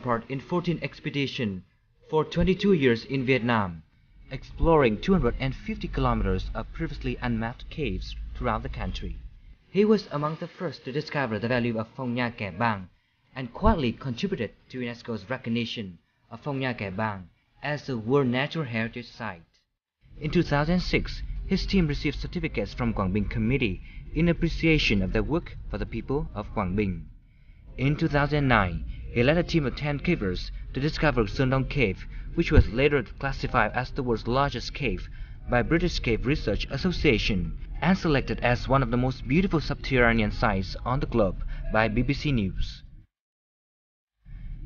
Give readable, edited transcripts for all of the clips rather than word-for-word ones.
part in 14 expeditions for 22 years in Vietnam, exploring 250 kilometers of previously unmapped caves throughout the country. He was among the first to discover the value of Phong Nha Kẻ Bàng and quietly contributed to UNESCO's recognition of Phong Nha Kẻ Bàng as a World Natural Heritage Site. In 2006, his team received certificates from Quang Binh Committee in appreciation of their work for the people of Quang Binh. In 2009, he led a team of 10 cavers to discover Sơn Đông Cave, which was later classified as the world's largest cave by British Cave Research Association and selected as one of the most beautiful subterranean sites on the globe by BBC News.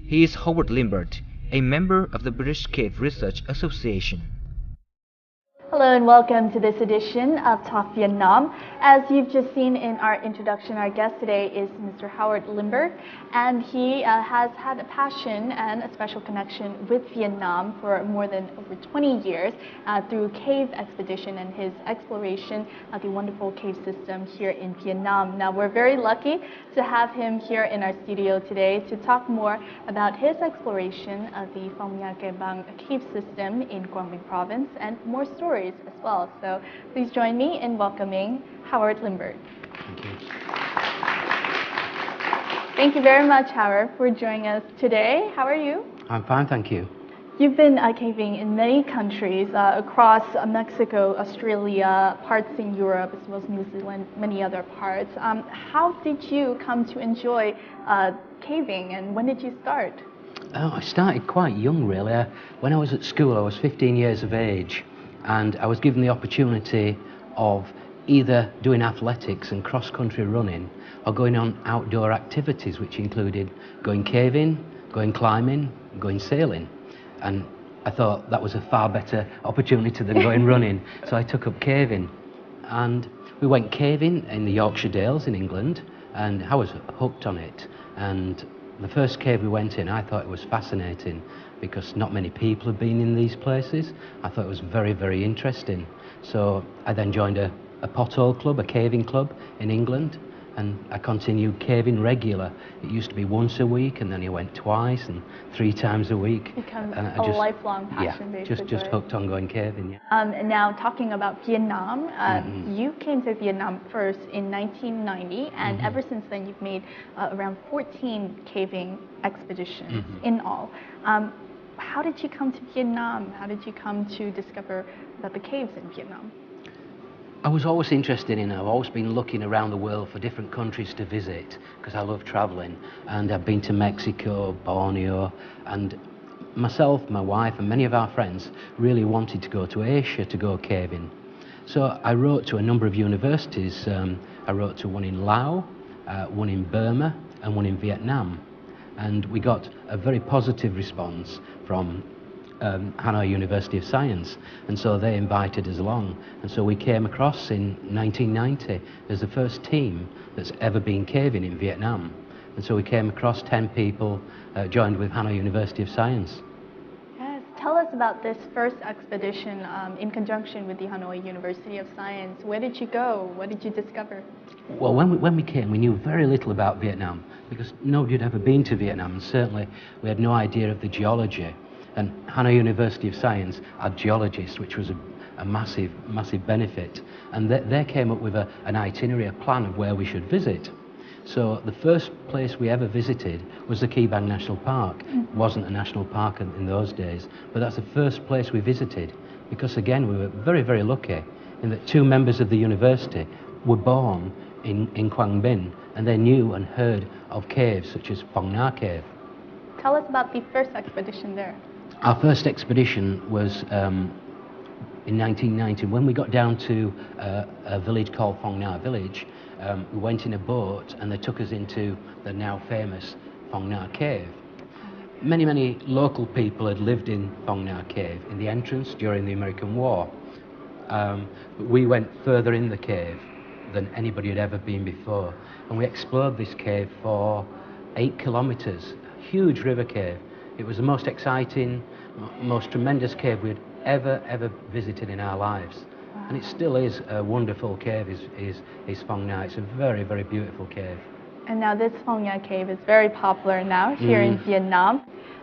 He is Howard Limbert, a member of the British Cave Research Association. Hello and welcome to this edition of Talk Vietnam. As you've just seen in our introduction, our guest today is Mr. Howard Limbert, and he has had a passion and a special connection with Vietnam for more than over 20 years through cave expedition and his exploration of the wonderful cave system here in Vietnam. Now, we're very lucky to have him here in our studio today to talk more about his exploration of the Phong Nha Kẻ Bàng cave system in Quang Binh Province and more stories as well. So please join me in welcoming Howard Limbert. Thank you. Thank you very much, Howard, for joining us today. How are you? I'm fine, thank you. You've been caving in many countries across Mexico, Australia, parts in Europe, as well as New Zealand, many other parts. How did you come to enjoy caving, and when did you start? Oh, I started quite young, really. When I was at school, I was 15 years of age, and I was given the opportunity of either doing athletics and cross-country running or going on outdoor activities, which included going caving, going climbing, going sailing. And I thought that was a far better opportunity than going running, so I took up caving. And we went caving in the Yorkshire Dales in England, and I was hooked on it. And the first cave we went in, I thought it was fascinating because not many people had been in these places. I thought it was very, very interesting. So I then joined a pothole club, a caving club in England, and I continued caving regular. It used to be once a week, and then I went twice and 3 times a week. Become and a lifelong passion, yeah, basically. just hooked on going caving. Yeah. And now talking about Vietnam, you came to Vietnam first in 1990, and ever since then you've made around 14 caving expeditions in all. How did you come to Vietnam? How did you come to discover about the caves in Vietnam? I was always interested in it. I've always been looking around the world for different countries to visit because I love travelling, and I've been to Mexico, Borneo, and myself, my wife and many of our friends really wanted to go to Asia to go caving. So I wrote to a number of universities. I wrote to one in Laos, one in Burma and one in Vietnam, and we got a very positive response from Hanoi University of Science, and so they invited us along, and so we came across in 1990 as the first team that's ever been caving in Vietnam, and so we came across 10 people, joined with Hanoi University of Science. Yes, tell us about this first expedition in conjunction with the Hanoi University of Science. Where did you go? What did you discover? Well, when we came, we knew very little about Vietnam because nobody had ever been to Vietnam, and certainly we had no idea of the geology. And Hanoi University of Science had geologists, which was a massive, massive benefit. And they came up with an itinerary, a plan of where we should visit. So the first place we ever visited was the Kẻ Bàng National Park. It wasn't a national park in those days, but that's the first place we visited because, again, we were very, very lucky in that 2 members of the university were born in Quang Binh, and they knew and heard of caves such as Phong Nha Cave. Tell us about the first expedition there. Our first expedition was in 1990. When we got down to a village called Phong Nha Village, we went in a boat and they took us into the now famous Phong Nha Cave. Many, many local people had lived in Phong Nha Cave in the entrance during the American War. But we went further in the cave than anybody had ever been before. And we explored this cave for 8 kilometers, a huge river cave. It was the most exciting, most tremendous cave we'd ever visited in our lives. Wow. And it still is a wonderful cave, is Phong Nha. It's a very, very beautiful cave. And now this Phong Nha cave is very popular now here in Vietnam.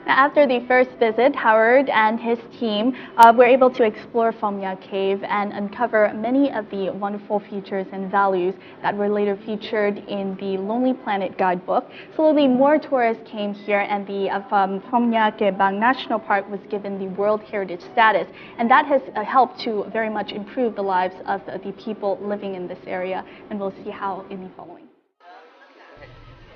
After the first visit, Howard and his team were able to explore Phong Cave and uncover many of the wonderful features and values that were later featured in the Lonely Planet guidebook. Slowly, more tourists came here, and the Phong Bang National Park was given the World Heritage status, and that has helped to very much improve the lives of the people living in this area, and we'll see how in the following.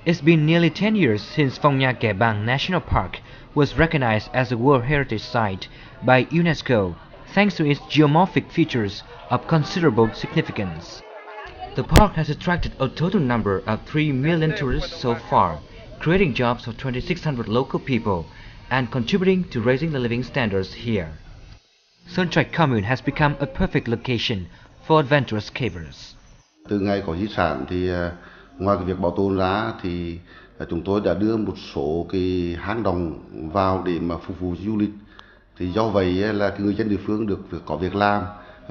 It's been nearly 10 years since Phong Bang National Park was recognized as a World Heritage Site by UNESCO, thanks to its geomorphic features of considerable significance. The park has attracted a total number of 3 million tourists so far, creating jobs for 2,600 local people and contributing to raising the living standards here. Sơn Trạch Commune has become a perfect location for adventurous cavers. Từ ngày có di sản thì ngoài cái việc bảo tồn ra thì chúng tôi đã đưa một số cái hang động vào để mà phục vụ du lịch. Thì do vậy là cái người dân địa phương được có việc làm,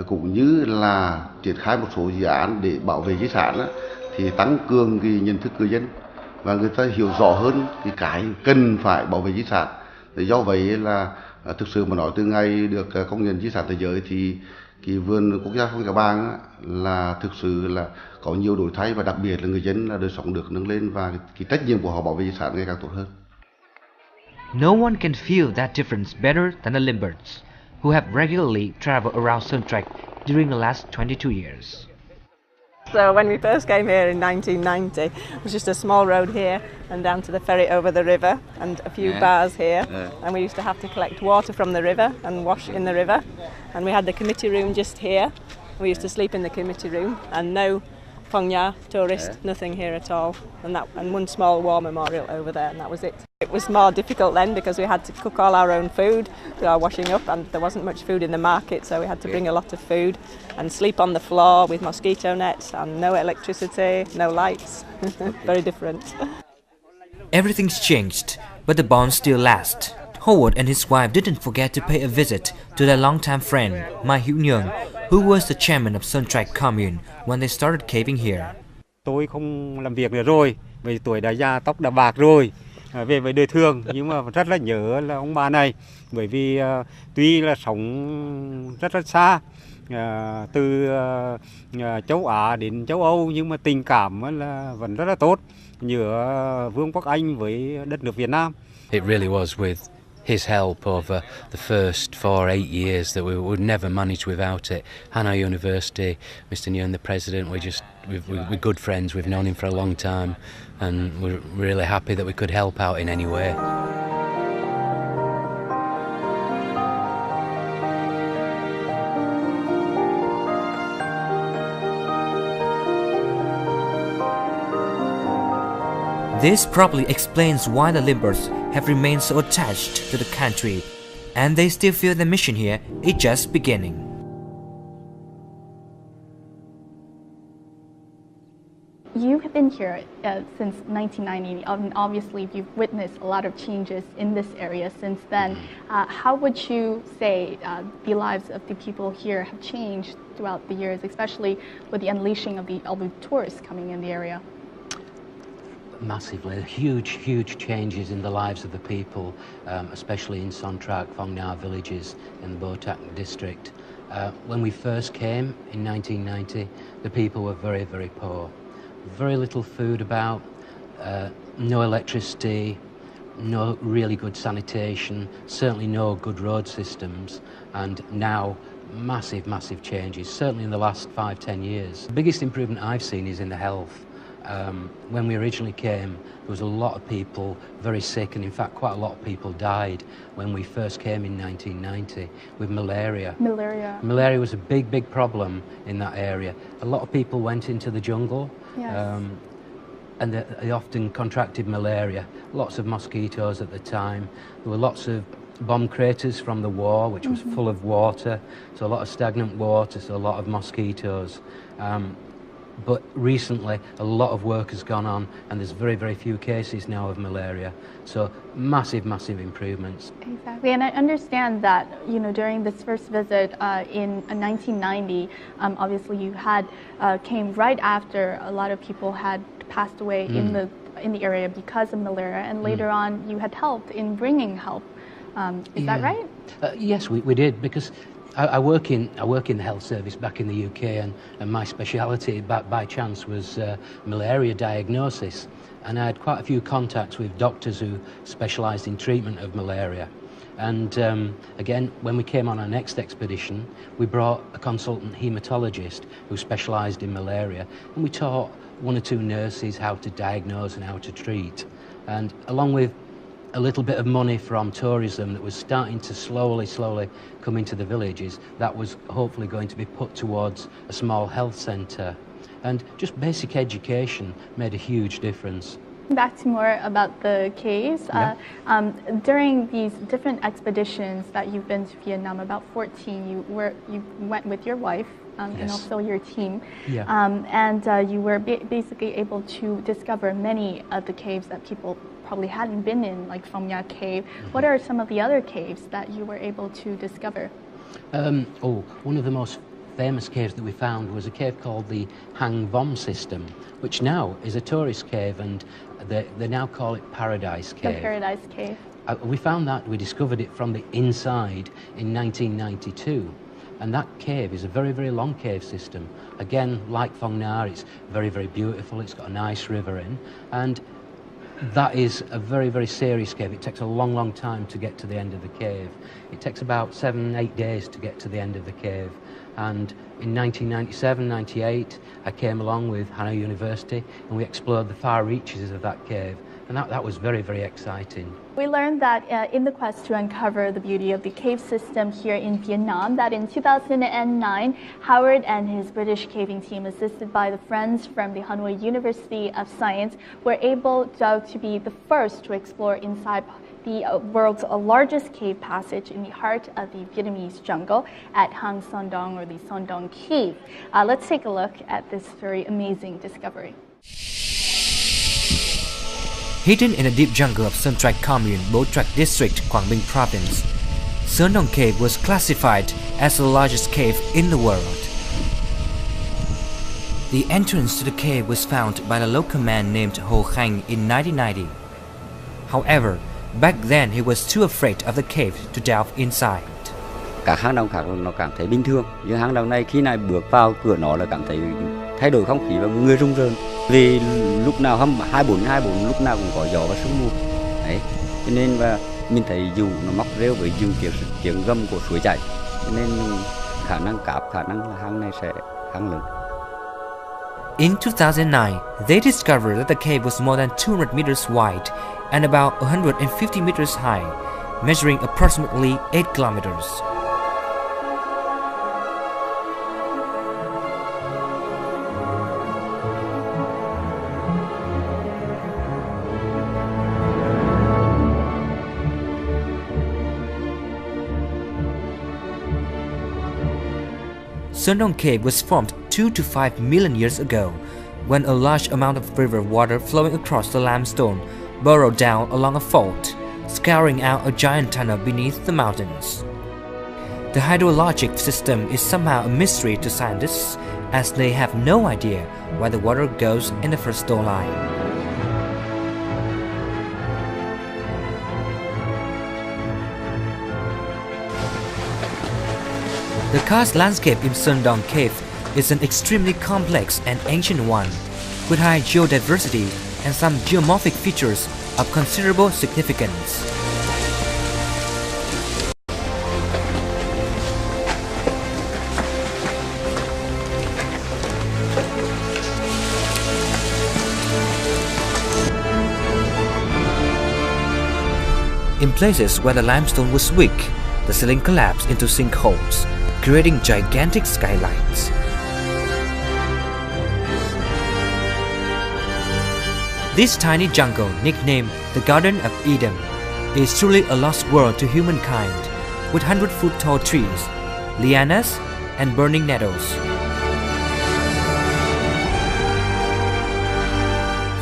cũng như là triển khai một số dự án để bảo vệ di sản thì tăng cường cái nhận thức người dân và người ta hiểu rõ hơn cái cần phải bảo vệ di sản. Thì do vậy là thực sự mà nói từ ngày được công nhận di sản thế giới thì cái vườn quốc gia Phong Bang là thực sự là có nhiều đổi thay, và đặc biệt là người dân là đời sống được nâng lên và cái trách nhiệm của họ bảo vệ di sản ngày càng tốt hơn. No one can feel that difference better than the Limburgs, who have regularly traveled around Sơn Trạch during the last 22 years. So when we first came here in 1990, it was just a small road here and down to the ferry over the river and a few bars here. And we used to have to collect water from the river and wash in the river. And we had the committee room just here. We used to sleep in the committee room, and no Phong Nha tourist, nothing here at all. And one small war memorial over there, and that was it. It was more difficult then because we had to cook all our own food, do our washing up, and there wasn't much food in the market, so we had to bring a lot of food and sleep on the floor with mosquito nets and no electricity, no lights. Very different. Everything's changed, but the bonds still last. Howard and his wife didn't forget to pay a visit to their longtime friend, Mai Hữu Nhường, who was the chairman of Sơn Trạch Commune when they started caving here. Tôi không làm việc nữa rồi, vì tuổi đã già, tóc đã bạc rồi, về với đời thường, nhưng mà rất là nhớ là ông bà này, bởi vì tuy là sống rất xa, từ châu Á đến châu Âu, nhưng mà tình cảm là vẫn rất là tốt giữa Vương quốc Anh với đất nước Việt Nam. It really was with his help over the first 8 years that we would never manage without it. Hanoi University, Mr. Nguyen, the president, we're good friends. We've known him for a long time, and we're really happy that we could help out in any way. This probably explains why the Limburgs have remained so attached to the country, and they still feel the mission here is just beginning. You have been here since 1990, and obviously you've witnessed a lot of changes in this area since then. How would you say the lives of the people here have changed throughout the years, especially with the unleashing of all the tourists coming in the area? Massively, huge changes in the lives of the people, especially in Sơn Trạch, Phong Nha villages in the Botak district. When we first came in 1990, the people were very poor. Very little food about, no electricity, no really good sanitation, certainly no good road systems, and now massive changes, certainly in the last 5-10 years. The biggest improvement I've seen is in the health. When we originally came, there was a lot of people very sick, and in fact quite a lot of people died when we first came in 1990 with malaria. Malaria was a big problem in that area. A lot of people went into the jungle, and they often contracted malaria. Lots of mosquitoes at the time. There were lots of bomb craters from the war, which was full of water, so a lot of stagnant water, so a lot of mosquitoes. But recently, a lot of work has gone on, and there's very few cases now of malaria. So massive improvements. Exactly, and I understand that during this first visit in 1990, obviously you had came right after a lot of people had passed away in the area because of malaria, and later on you had helped in bringing help. Is that right? Yes, we did, because I work in the health service back in the UK, and my speciality by chance was malaria diagnosis, and I had quite a few contacts with doctors who specialised in treatment of malaria. And again, when we came on our next expedition, we brought a consultant haematologist who specialised in malaria, and we taught one or two nurses how to diagnose and how to treat. And along with a little bit of money from tourism that was starting to slowly come into the villages, that was hopefully going to be put towards a small health centre. And just basic education made a huge difference. Back to more about the caves. Yeah. During these different expeditions that you've been to Vietnam, about 14, you went with your wife and Yes. also your team. Yeah. And you were basically able to discover many of the caves that people probably hadn't been in, like Phong Nha Cave. What are some of the other caves that you were able to discover? One of the most famous caves that we found was a cave called the Hang Vom system, which now is a tourist cave, and they now call it Paradise Cave. The Paradise Cave. We discovered it from the inside in 1992. And that cave is a very, very long cave system. Again, like Phong Nha, it's very, very beautiful. It's got a nice river in. And that is a very, very serious cave. It takes a long, long time to get to the end of the cave. It takes about 7-8 days to get to the end of the cave. And in 1997-98, I came along with Hanoi University, and we explored the far reaches of that cave. And that was very, very exciting. We learned that in the quest to uncover the beauty of the cave system here in Vietnam, that in 2009, Howard and his British caving team, assisted by the friends from the Hanoi University of Science, were able to be the first to explore inside the world's largest cave passage in the heart of the Vietnamese jungle at Hang Son Doong, or the Son Doong Cave. Let's take a look at this very amazing discovery. Hidden in a deep jungle of Sơn Trạch Commune, Bo Trạch District, Quảng Bình Province, Sơn Doong Cave was classified as the largest cave in the world. The entrance to the cave was found by a local man named Ho Khanh in 1990. However, back then he was too afraid of the cave to delve inside. Các hang động khác nó cảm thấy bình thường, nhưng hang động này khi này bước vào cửa nó là cảm thấy thay đổi không khí và người rung rợn. Vì lúc nào 24/24 lúc nào cũng có gió và sương mù. Đấy, cho nên và mình thấy dù nó móc rêu với dù tiếng gầm của suối chảy, cho nên khả năng là hang này sẽ hang lớn. In 2009, they discovered that the cave was more than 200 meters wide and about 150 meters high, measuring approximately 8 kilometers. Sơn Doong Cave was formed 2 to 5 million years ago, when a large amount of river water flowing across the limestone burrowed down along a fault, scouring out a giant tunnel beneath the mountains. The hydrologic system is somehow a mystery to scientists, as they have no idea why the water goes in the first flow line. The karst landscape in Sơn Doong Cave is an extremely complex and ancient one, with high geodiversity and some geomorphic features of considerable significance. In places where the limestone was weak, the ceiling collapsed into sinkholes, creating gigantic skylines. This tiny jungle, nicknamed the Garden of Eden, is truly a lost world to humankind, with 100-foot tall trees, lianas, and burning nettles.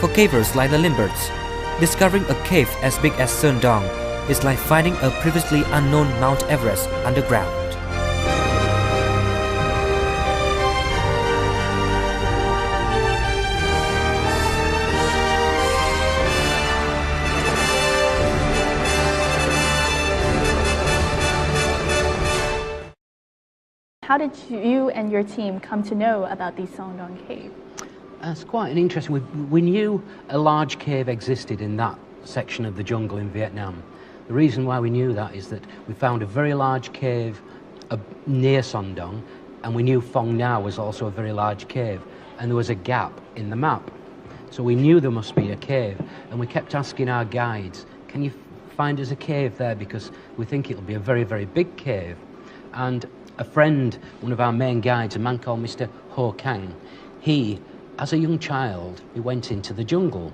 For cavers like the Limberts, discovering a cave as big as Sơn Doong is like finding a previously unknown Mount Everest underground. How did you and your team come to know about the Song Dong Cave? It's quite an interesting. We knew a large cave existed in that section of the jungle in Vietnam. The reason why we knew that is that we found a very large cave near Son Doong, and we knew Phong Nha was also a very large cave, and there was a gap in the map. So we knew there must be a cave, and we kept asking our guides, can you find us a cave there, because we think it'll be a very, very big cave. And a friend, one of our main guides, a man called Mr. Ho Kang, he, as a young child, he went into the jungle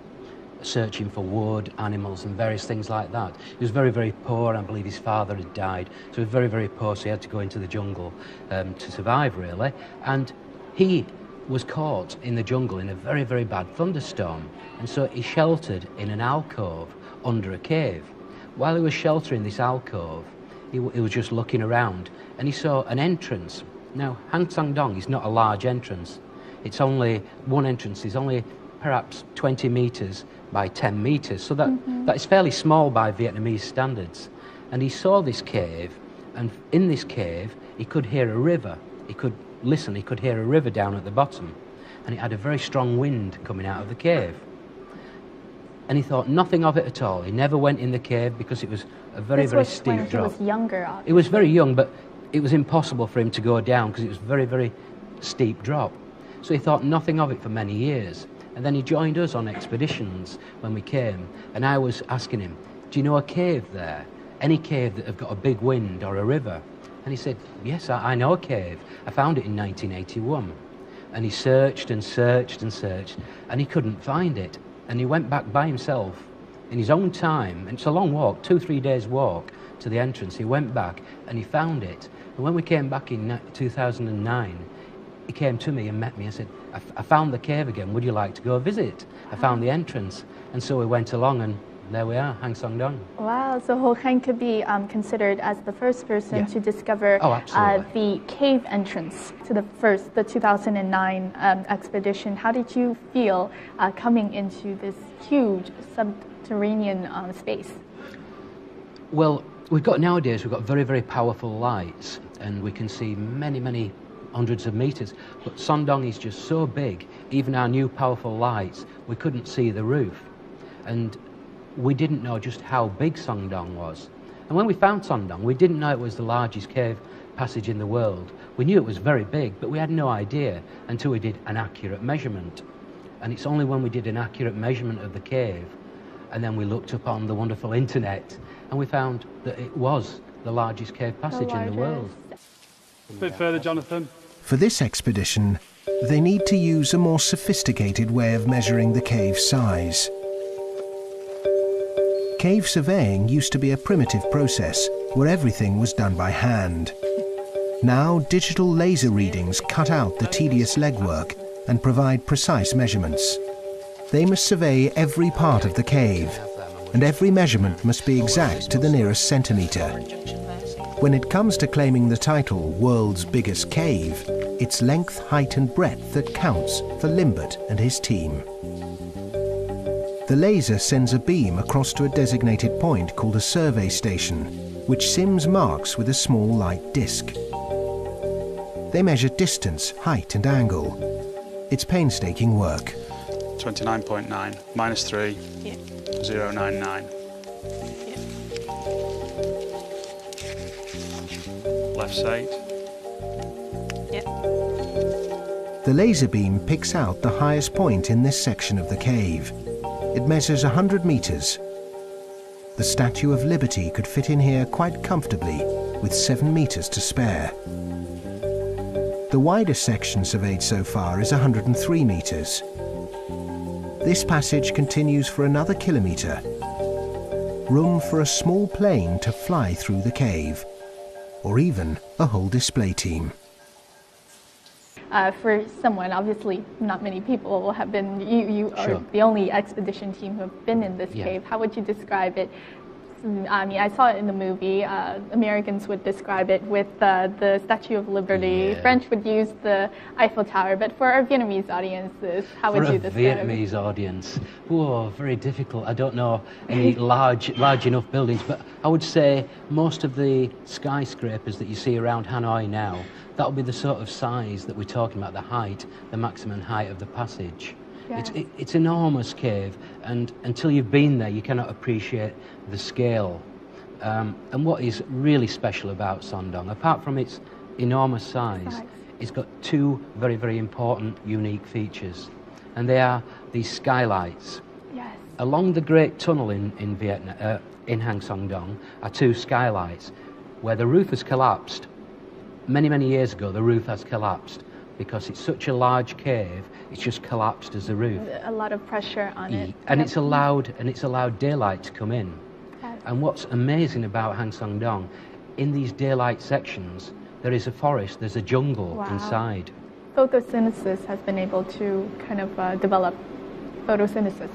searching for wood, animals and various things like that. He was very, very poor. I believe his father had died, so he was very, very poor, so he had to go into the jungle to survive, really. And he was caught in the jungle in a very, very bad thunderstorm, and so he sheltered in an alcove under a cave. While he was sheltering this alcove, he was just looking around, and he saw an entrance. Now, Hang Sang Dong is not a large entrance. It's only one entrance, is only perhaps 20 meters by 10 meters, so that is fairly small by Vietnamese standards. And he saw this cave, and in this cave he could hear a river. He could listen, he could hear a river down at the bottom, and it had a very strong wind coming out of the cave. And he thought nothing of it at all. He never went in the cave because it was a very, very steep drop. He was younger, obviously. He was very young, but it was impossible for him to go down because it was a very, very steep drop. So he thought nothing of it for many years. And then he joined us on expeditions when we came, and I was asking him, do you know a cave there? Any cave that have got a big wind or a river? And he said, yes, I know a cave. I found it in 1981. And he searched and searched and searched, and he couldn't find it. And he went back by himself in his own time, and it's a long walk, 2-3 days walk to the entrance. He went back and he found it. And when we came back in 2009, he came to me and met me. I said, I found the cave again, would you like to go visit? I found the entrance. And so we went along, and there we are, Hang Sang Dong. Wow, so Ho Kang could be considered as the first person to discover the cave entrance to the 2009 expedition. How did you feel coming into this huge subterranean space? Well, nowadays we've got very, very powerful lights, and we can see many, many hundreds of meters, but Son Doong is just so big, even our new powerful lights, we couldn't see the roof. And we didn't know just how big Son Doong was. And when we found Son Doong, we didn't know it was the largest cave passage in the world. We knew it was very big, but we had no idea until we did an accurate measurement. And it's only when we did an accurate measurement of the cave, and then we looked up on the wonderful internet, and we found that it was the largest cave passage in the world. A bit further, Jonathan. For this expedition, they need to use a more sophisticated way of measuring the cave size. Cave surveying used to be a primitive process where everything was done by hand. Now, digital laser readings cut out the tedious legwork and provide precise measurements. They must survey every part of the cave, and every measurement must be exact to the nearest centimetre. When it comes to claiming the title World's Biggest Cave, it's length, height and breadth that counts for Limbert and his team. The laser sends a beam across to a designated point called a survey station, which Sims marks with a small light disc. They measure distance, height and angle. It's painstaking work. 29.9 minus 3, 0.99. Left side. The laser beam picks out the highest point in this section of the cave. It measures 100 meters. The Statue of Liberty could fit in here quite comfortably, with 7 meters to spare. The widest section surveyed so far is 103 meters. This passage continues for another kilometer. Room for a small plane to fly through the cave, or even a whole display team. For someone, obviously not many people have been, you are the only expedition team who have been in this cave. How would you describe it? I mean, I saw it in the movie. Americans would describe it with the Statue of Liberty. French would use the Eiffel Tower. But for our Vietnamese audiences, how would you describe it? For a Vietnamese audience, very difficult. I don't know any large enough buildings, but I would say most of the skyscrapers that you see around Hanoi now, that'll be the sort of size that we're talking about, the height, the maximum height of the passage. Yes. It's an enormous cave, and until you've been there, you cannot appreciate the scale. And what is really special about Sondong, apart from its enormous size, it's got two very, very important, unique features. And they are these skylights. Yes. Along the Great Tunnel in Vietnam, in Hang Son Doong, are two skylights where the roof has collapsed. Many, many years ago, the roof has collapsed because it's such a large cave, it's just collapsed as a roof. A lot of pressure on it. And it's allowed daylight to come in. Yes. And what's amazing about Hang Son Doong, in these daylight sections, there is a forest, there's a jungle inside. Photosynthesis has been able to kind of develop photosynthesis.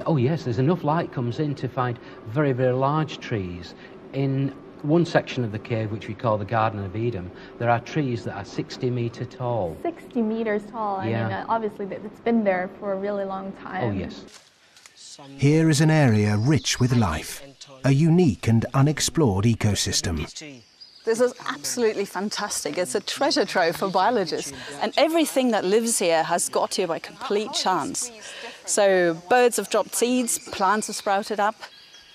Oh yes, there's enough light comes in to find very, very large trees. In one section of the cave, which we call the Garden of Eden, there are trees that are 60-meter tall. 60 meters tall. Yeah. I mean, obviously it's been there for a really long time. Oh yes. Here is an area rich with life, a unique and unexplored ecosystem. This is absolutely fantastic. It's a treasure trove for biologists. And everything that lives here has got here by complete chance. So birds have dropped seeds, plants have sprouted up.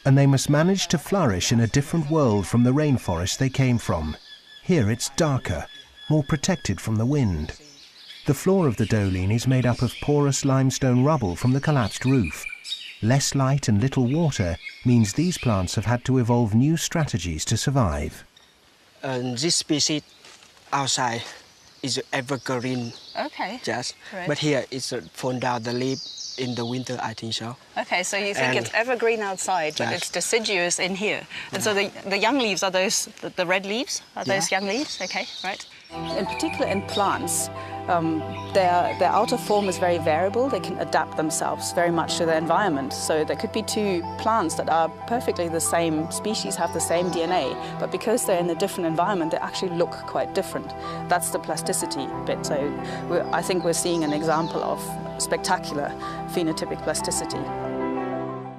And they must manage to flourish in a different world from the rainforest they came from. Here it's darker, more protected from the wind. The floor of the Doong is made up of porous limestone rubble from the collapsed roof. Less light and little water means these plants have had to evolve new strategies to survive. This species outside is evergreen. Okay. Yes. Right. But here it's fall down the leaf in the winter, I think so. Okay, so you think it's evergreen outside, but it's deciduous in here. And so the young leaves, are those the red leaves? Are those young leaves? Okay, right. In particular in plants, their outer form is very variable. They can adapt themselves very much to their environment. So there could be two plants that are perfectly the same species, have the same DNA, but because they're in a different environment, they actually look quite different. That's the plasticity bit. So I think we're seeing an example of spectacular phenotypic plasticity.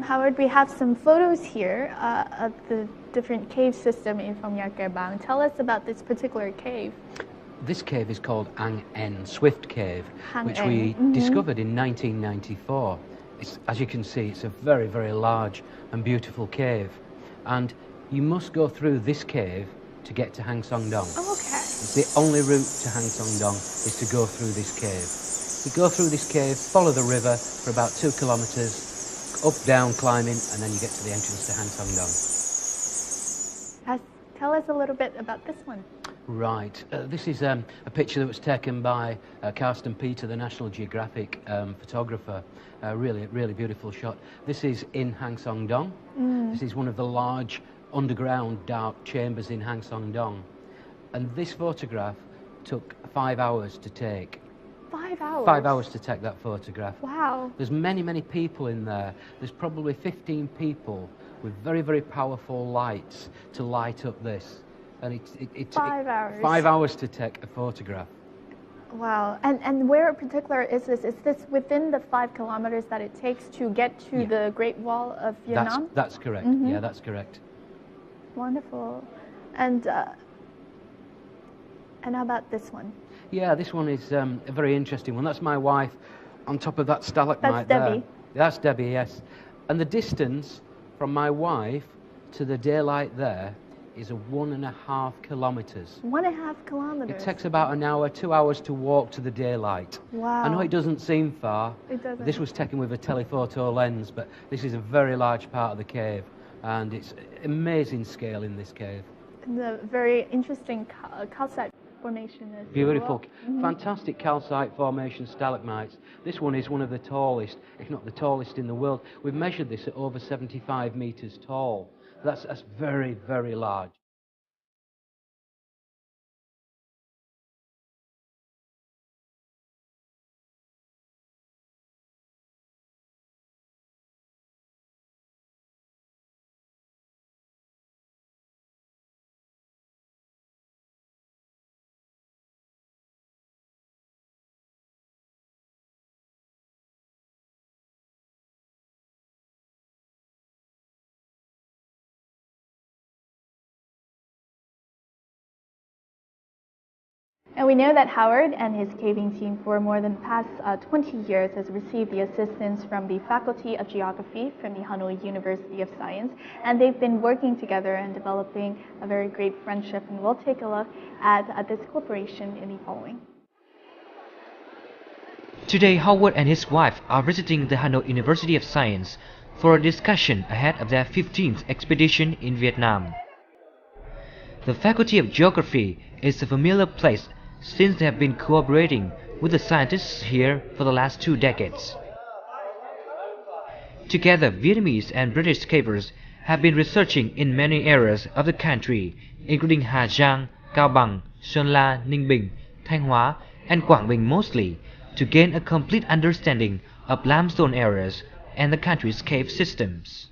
Howard, we have some photos here of the different cave system in Phong Nha Kẻ Bàng. Tell us about this particular cave. This cave is called Ang En, Swift Cave, Hang which En. we discovered in 1994. As you can see, it's a very, very large and beautiful cave. And you must go through this cave to get to Hang Son Doong. Oh, okay. The only route to Hang Son Doong is to go through this cave. You go through this cave, follow the river for about 2 kilometres, up, down, climbing, and then you get to the entrance to Hang Son Doong. Tell us a little bit about this one. Right. This is a picture that was taken by Carsten Peter, the National Geographic photographer. Really, really beautiful shot. This is in Hang Son Doong. This is one of the large underground dark chambers in Hang Son Doong. And this photograph took 5 hours to take. 5 hours? 5 hours to take that photograph. Wow. There's many, many people in there. There's probably 15 people with very, very powerful lights to light up this. And it's 5 hours. 5 hours to take a photograph. Wow. And where in particular is this? Is this within the 5 kilometers that it takes to get to the Great Wall of Vietnam? That's correct. Yeah, that's correct. Wonderful. And how about this one? Yeah, this one is a very interesting one. That's my wife on top of that stalagmite there. That's Debbie. That's Debbie, yes. And the distance from my wife to the daylight there is 1.5 kilometres. 1.5 kilometers? It takes about an hour, 2 hours to walk to the daylight. Wow. I know it doesn't seem far. It doesn't. This was taken with a telephoto lens, but this is a very large part of the cave, and it's amazing scale in this cave. And a very interesting calcite formation is Beautiful, well. fantastic calcite formation stalagmites. This one is one of the tallest, if not the tallest in the world. We've measured this at over 75 metres tall. That's very, very large. And we know that Howard and his caving team for more than the past 20 years has received the assistance from the Faculty of Geography from the Hanoi University of Science, and they've been working together and developing a very great friendship, and we'll take a look at this cooperation in the following. Today, Howard and his wife are visiting the Hanoi University of Science for a discussion ahead of their 15th expedition in Vietnam. The Faculty of Geography is a familiar place since they have been cooperating with the scientists here for the last 2 decades. Together, Vietnamese and British cavers have been researching in many areas of the country, including Hà Giang, Cao Bằng, Sơn La, Ninh Bình, Thanh Hóa, and Quảng Bình mostly, to gain a complete understanding of limestone areas and the country's cave systems.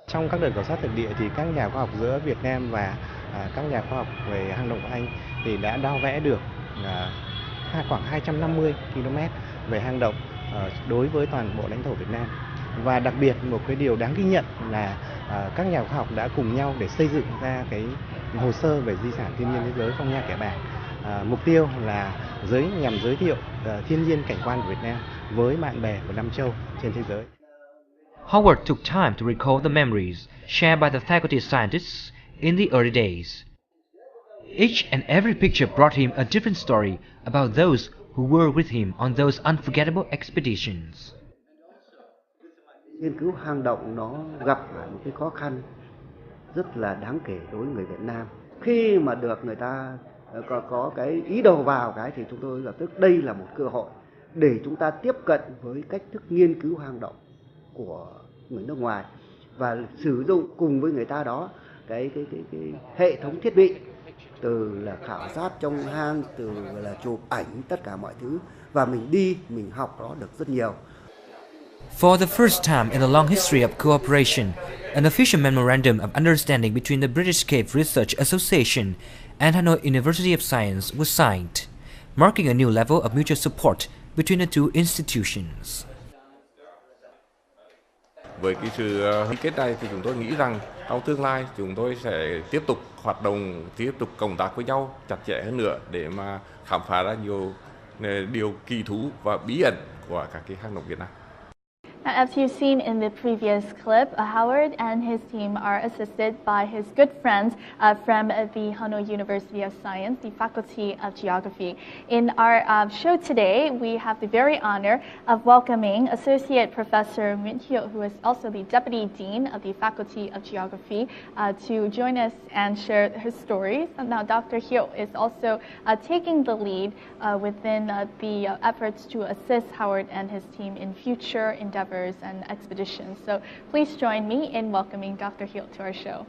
Trong các đợt khảo sát thực địa thì các nhà khoa học giữa Việt Nam và các nhà khoa học về hang động của Anh thì đã đo vẽ được khoảng 250 km về hang động đối với toàn bộ lãnh thổ Việt Nam. Và đặc biệt một cái điều đáng ghi nhận là các nhà khoa học đã cùng nhau để xây dựng ra cái hồ sơ về di sản thiên nhiên thế giới Phong Nha Kẻ Bàng. Mục tiêu là nhằm giới thiệu thiên nhiên cảnh quan của Việt Nam với bạn bè của 5 châu trên thế giới. Howard took time to recall the memories shared by the faculty scientists in the early days. Each and every picture brought him a different story about those who were with him on those unforgettable expeditions. Nghiên cứu hang động nó gặp phải một cái khó khăn rất là đáng kể đối với người Việt Nam. Khi mà được người ta có cái ý đồ vào cái thì chúng tôi lập tức đây là một cơ hội để chúng ta tiếp cận với cách thức nghiên cứu hang động của người nước ngoài và sử dụng cùng với người ta đó cái hệ thống thiết bị, từ là khảo sát trong hang, từ là chụp ảnh, tất cả mọi thứ, và mình đi mình học đó được rất nhiều. For the first time in the long history of cooperation, an official memorandum of understanding between the British Cave Research Association and Hanoi University of Science was signed, marking a new level of mutual support between the two institutions. Với cái sự ký kết này thì chúng tôi nghĩ rằng trong tương lai chúng tôi sẽ tiếp tục hoạt động, tiếp tục cộng tác với nhau chặt chẽ hơn nữa để mà khám phá ra nhiều điều kỳ thú và bí ẩn của các cái hang động Việt Nam. Now, as you've seen in the previous clip, Howard and his team are assisted by his good friends from the Hanoi University of Science, the Faculty of Geography. In our show today, we have the very honor of welcoming Associate Professor Nguyễn Hiệu, who is also the Deputy Dean of the Faculty of Geography, to join us and share his stories. And now, Dr. Hiệu is also taking the lead within the efforts to assist Howard and his team in future endeavors and expeditions. So please join me in welcoming Dr. Hiệu to our show.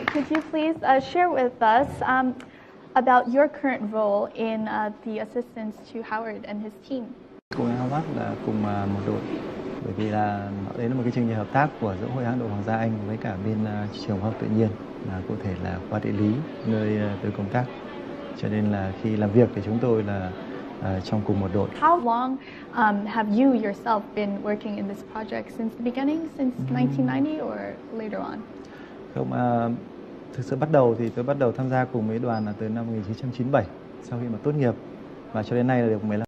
Could you please share with us about your current role in the assistance to Howard and his team? Cùng Howard là cùng một đội, bởi vì là đấy là một cái chương trình hợp tác của giữa Hội hang động Hoàng gia Anh với cả bên trường khoa học tự nhiên, cụ thể là khoa địa lý nơi tôi công tác. Cho nên là khi làm việc thì chúng tôi là trong cùng một đội. How long have you yourself been working in this project, since the beginning, since 1990 or later on? Không, thực sự bắt đầu thì tôi bắt đầu tham gia cùng với đoàn là từ năm 1997 sau khi mà tốt nghiệp, và cho đến nay là được 15